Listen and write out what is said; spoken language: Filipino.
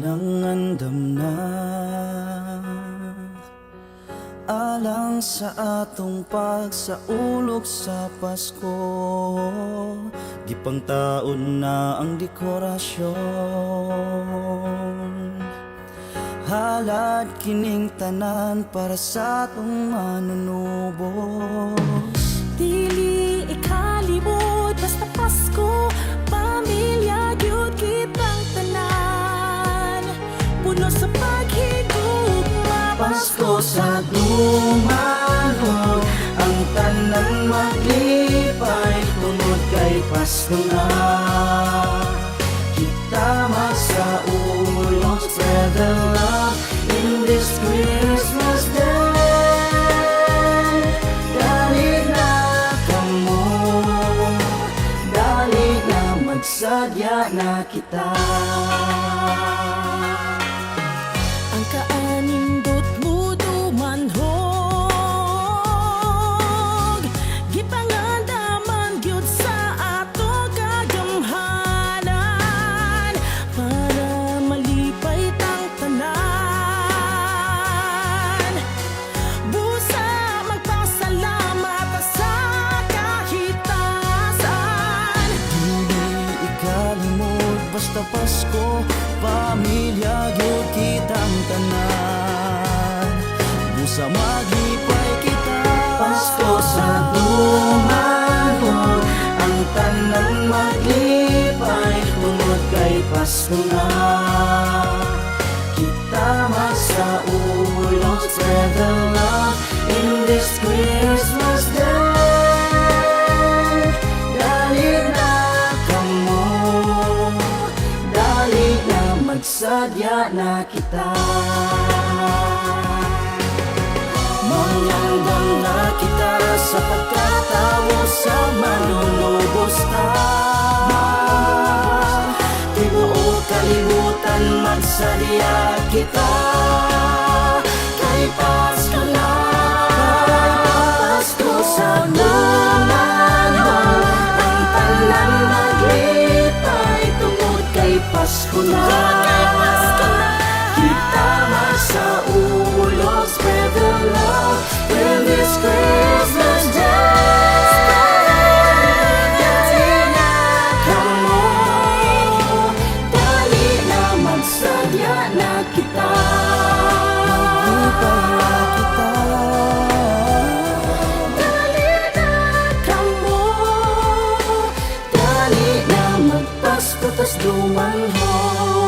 nang andam na, alang sa atong pagsaulog sa Pasko. Gipang taon na ang dekorasyon, halad kining tanan para sa atong manunubos. Dili ikalimot basta Pasko, pamilya gyud kitang tanan, puno sa paghigugma. Pasko sa dumanhon, ang tanang maglipay, tungod kay Pasko na. Kita magsaulog, spread the love in this Christmas day. Dali na kamo, dali na magsadya na kita. Ang kaanindot mo dumanhog, gipangandaman gyud sa ato kagamhanan, para malipay tang tanan. Busa magpasalamat sa kahitasan. Dili ikalimot basta Pasko, pamilya gyud kitang tanan. Busa maglipay kita. Pasko sa dumanhon, ang tanang maglipay, tungod kay Pasko na. Kita magsaulog, spread the love in this Christmas day. Dali na kamo, dali na magsadya na kita. Mangandang na kita sa pagkatawo sa manunubos ta. Di buo kalibutan magsadya kita, kay Pasko na. Pasko sa dumanhon, ang tanan maglipay, tungod kay Pasko na. Kita magsaulog, spread the love in this Christmas day. Dali na kamo, dali na magsadya na kita. Maglipay na kita. Dali na kamo, Dali na magpasko tas dumanhon.